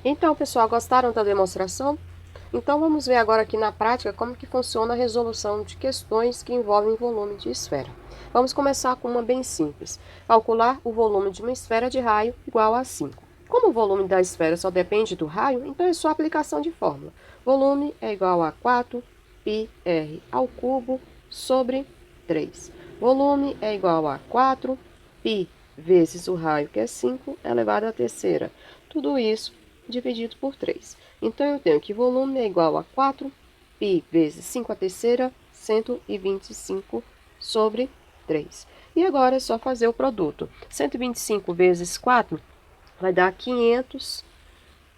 Então, pessoal, gostaram da demonstração? Então, vamos ver agora aqui na prática como que funciona a resolução de questões que envolvem volume de esfera. Vamos começar com uma bem simples. Calcular o volume de uma esfera de raio igual a 5. Como o volume da esfera só depende do raio, então é só aplicação de fórmula. Volume é igual a 4 πr ao cubo sobre 3. Volume é igual a 4 π vezes o raio, que é 5, elevado à terceira. Tudo isso dividido por 3. Então, eu tenho que volume é igual a 4 π vezes 5 à terceira, 125 sobre 3. E agora é só fazer o produto. 125 vezes 4 vai dar 500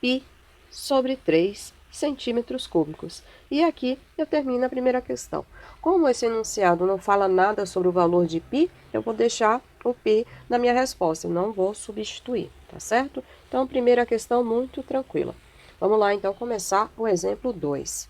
π sobre 3 centímetros cúbicos. E aqui eu termino a primeira questão. Como esse enunciado não fala nada sobre o valor de π, eu vou deixar o π na minha resposta, eu não vou substituir, tá certo? Então, primeira questão muito tranquila. Vamos lá, então, começar o exemplo 2.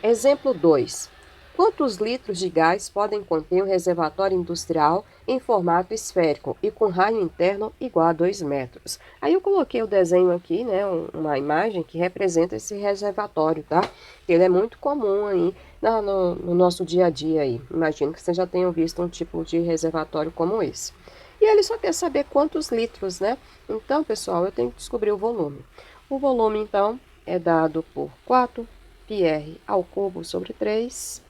Exemplo 2. Quantos litros de gás podem conter um reservatório industrial em formato esférico e com raio interno igual a 2 metros? Aí eu coloquei o desenho aqui, né, uma imagem que representa esse reservatório, tá? Ele é muito comum aí no nosso dia a dia aí. Imagino que vocês já tenham visto um tipo de reservatório como esse. E ele só quer saber quantos litros, né? Então, pessoal, eu tenho que descobrir o volume. O volume, então, é dado por 4 πr ao cubo sobre 3.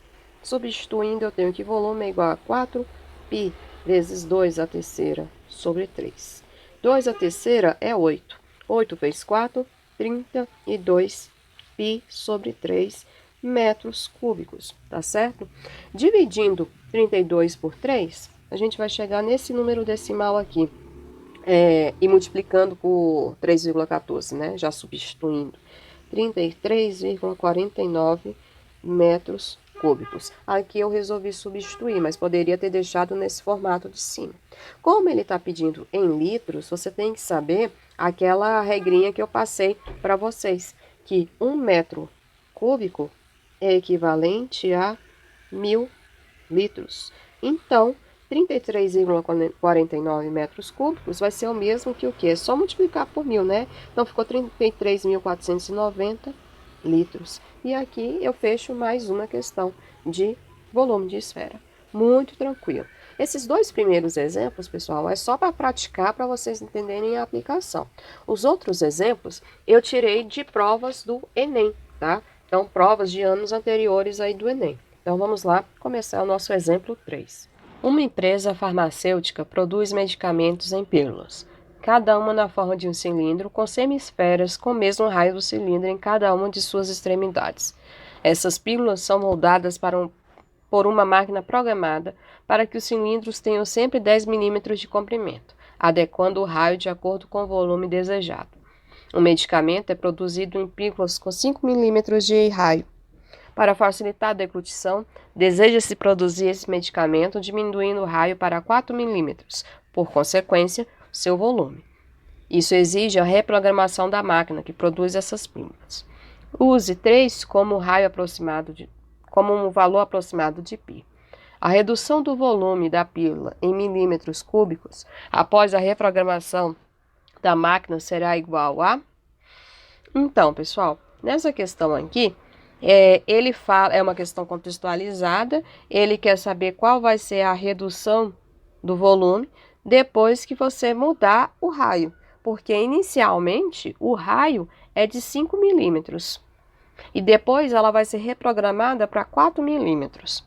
Substituindo, eu tenho que volume é igual a 4 π vezes 2 à terceira sobre 3. 2 à terceira é 8. 8 vezes 4, 32 π sobre 3 metros cúbicos, tá certo? Dividindo 32 por 3, a gente vai chegar nesse número decimal aqui. E multiplicando por 3,14, né? Já substituindo. 33,49 metros cúbicos. Aqui eu resolvi substituir, mas poderia ter deixado nesse formato de cima. Como ele está pedindo em litros, você tem que saber aquela regrinha que eu passei para vocês, que 1 metro cúbico é equivalente a 1.000 litros. Então, 33,49 metros cúbicos vai ser o mesmo que o quê? É só multiplicar por 1.000, né? Então, ficou 33.490 litros. E aqui eu fecho mais uma questão de volume de esfera. Muito tranquilo. Esses dois primeiros exemplos, pessoal, é só para praticar, para vocês entenderem a aplicação. Os outros exemplos eu tirei de provas do Enem, tá? Então, provas de anos anteriores aí do Enem. Então, vamos lá começar o nosso exemplo 3. Uma empresa farmacêutica produz medicamentos em pílulas, cada uma na forma de um cilindro com semisferas com o mesmo raio do cilindro em cada uma de suas extremidades. Essas pílulas são moldadas por uma máquina programada para que os cilindros tenham sempre 10 milímetros de comprimento, adequando o raio de acordo com o volume desejado. O medicamento é produzido em pílulas com 5 milímetros de raio. Para facilitar a deglutição, deseja-se produzir esse medicamento diminuindo o raio para 4 milímetros, por consequência, seu volume. Isso exige a reprogramação da máquina que produz essas pílulas. Use 3 como um valor aproximado de π. A redução do volume da pílula em milímetros cúbicos após a reprogramação da máquina será igual a... Então, pessoal, nessa questão aqui, ele fala, é uma questão contextualizada, ele quer saber qual vai ser a redução do volume depois que você mudar o raio, porque inicialmente o raio é de 5 milímetros e depois ela vai ser reprogramada para 4 milímetros.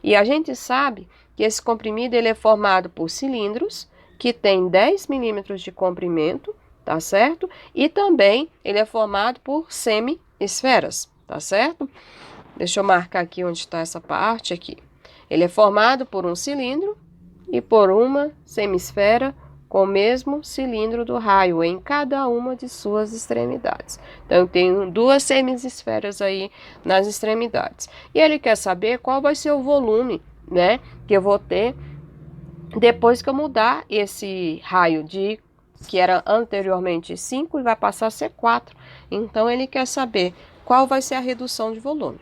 E a gente sabe que esse comprimido ele é formado por cilindros que tem 10 milímetros de comprimento, tá certo? E também ele é formado por semi-esferas. Tá certo? Deixa eu marcar aqui onde está essa parte aqui. Ele é formado por um cilindro e por uma semisfera com o mesmo cilindro do raio em cada uma de suas extremidades. Então, eu tenho duas semisferas aí nas extremidades. E ele quer saber qual vai ser o volume, né, que eu vou ter depois que eu mudar esse raio que era anteriormente 5 e vai passar a ser 4. Então, ele quer saber qual vai ser a redução de volume.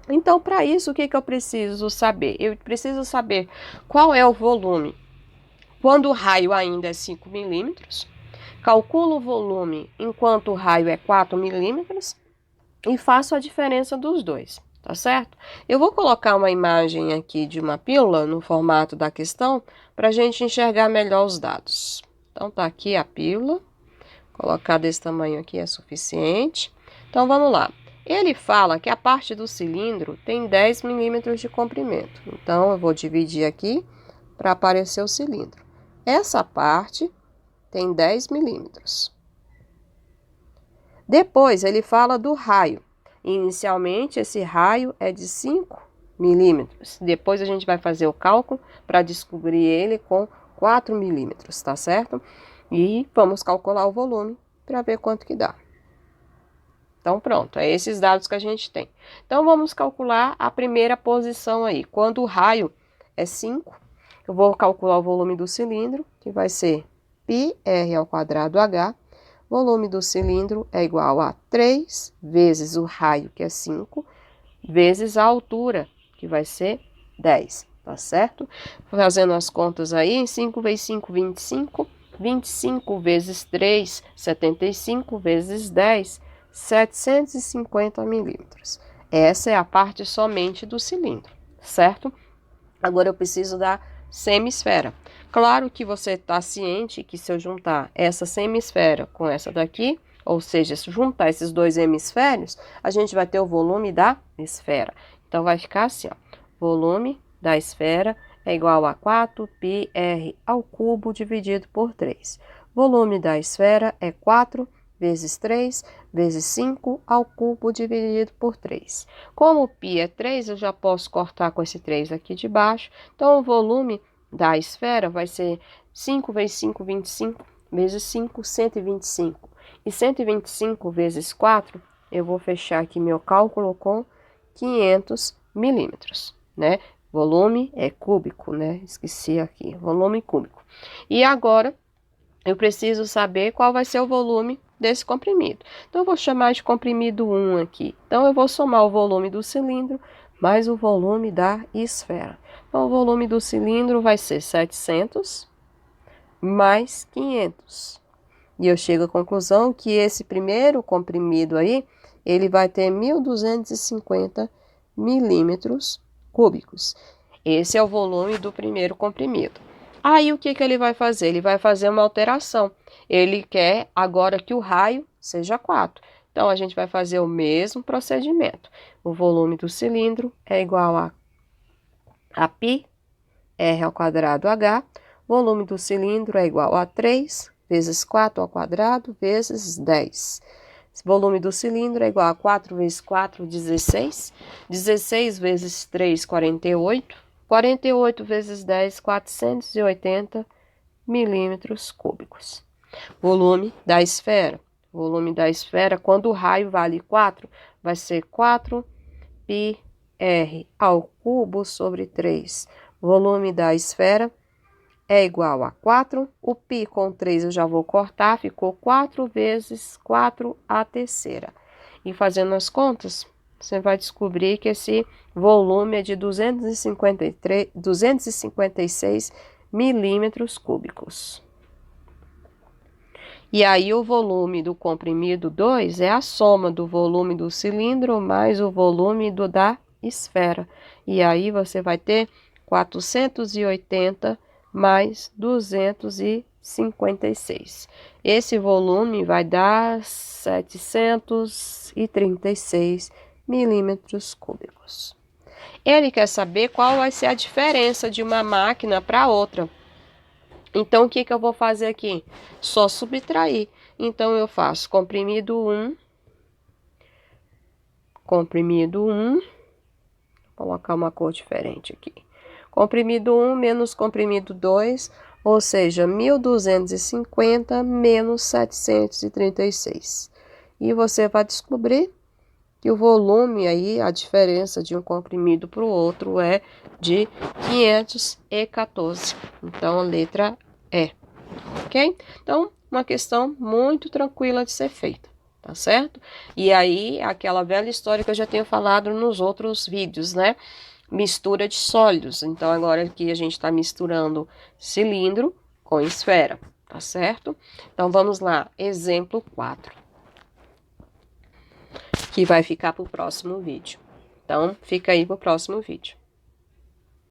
Então, para isso, o que eu preciso saber? Eu preciso saber qual é o volume quando o raio ainda é 5 milímetros, calculo o volume enquanto o raio é 4 milímetros e faço a diferença dos dois, tá certo? Eu vou colocar uma imagem aqui de uma pílula no formato da questão para a gente enxergar melhor os dados. Então, tá aqui a pílula, colocar desse tamanho aqui é suficiente. Então, vamos lá. Ele fala que a parte do cilindro tem 10 milímetros de comprimento. Então, eu vou dividir aqui para aparecer o cilindro. Essa parte tem 10 milímetros. Depois, ele fala do raio. Inicialmente, esse raio é de 5 milímetros. Depois, a gente vai fazer o cálculo para descobrir ele com 4 milímetros, tá certo? E vamos calcular o volume para ver quanto que dá. Então, pronto, é esses dados que a gente tem. Então, vamos calcular a primeira posição aí. Quando o raio é 5, eu vou calcular o volume do cilindro, que vai ser πr²h. Volume do cilindro é igual a 3 vezes o raio, que é 5, vezes a altura, que vai ser 10, tá certo? Fazendo as contas aí, 5 vezes 5, 25. 25 vezes 3, 75 vezes 10, 750 milímetros. Essa é a parte somente do cilindro, certo? Agora eu preciso da semisfera. Claro que você está ciente que se eu juntar essa semisfera com essa daqui, ou seja, se juntar esses dois hemisférios, a gente vai ter o volume da esfera. Então, vai ficar assim, ó, volume da esfera é igual a 4πr² dividido por 3. Volume da esfera é 4 vezes 3 vezes 5² dividido por 3. Como o π é 3, eu já posso cortar com esse 3 aqui de baixo. Então, o volume da esfera vai ser 5 vezes 5, 25, vezes 5, 125. E 125 vezes 4, eu vou fechar aqui meu cálculo com 500 milímetros, né? Volume é cúbico, né? Esqueci aqui, volume cúbico. E agora, eu preciso saber qual vai ser o volume desse comprimido. Então, eu vou chamar de comprimido 1 aqui. Então, eu vou somar o volume do cilindro mais o volume da esfera. Então, o volume do cilindro vai ser 700 mais 500. E eu chego à conclusão que esse primeiro comprimido aí, ele vai ter 1.250 milímetros cúbicos. Esse é o volume do primeiro comprimido. Aí, o que ele vai fazer? Ele vai fazer uma alteração. Ele quer agora que o raio seja 4. Então, a gente vai fazer o mesmo procedimento. O volume do cilindro é igual a πr²h. Volume do cilindro é igual a 3 vezes 4² vezes 10. Volume do cilindro é igual a 4 vezes 4, 16. 16 vezes 3, 48. 48 vezes 10, 480 milímetros cúbicos. Volume da esfera. Volume da esfera, quando o raio vale 4, vai ser 4πr² sobre 3. Volume da esfera é igual a 4. O π com 3 eu já vou cortar, ficou 4 vezes 4 a terceira. E fazendo as contas, você vai descobrir que esse volume é de 256 milímetros cúbicos. E aí, o volume do comprimido 2 é a soma do volume do cilindro mais o volume da esfera. E aí, você vai ter 480 mais 256. Esse volume vai dar 736 milímetros cúbicos. Ele quer saber qual vai ser a diferença de uma máquina para outra. Então, o que eu vou fazer aqui? Só subtrair. Então, eu faço comprimido 1, vou colocar uma cor diferente aqui. Comprimido 1 menos comprimido 2, ou seja, 1.250 menos 736. E você vai descobrir que o volume aí, a diferença de um comprimido para o outro é de 514. Então, a letra E, ok? Então, uma questão muito tranquila de ser feita, tá certo? E aí, aquela velha história que eu já tenho falado nos outros vídeos, né? Mistura de sólidos. Então, agora aqui a gente está misturando cilindro com esfera, tá certo? Então, vamos lá, exemplo 4, que vai ficar para o próximo vídeo. Então, fica aí para o próximo vídeo.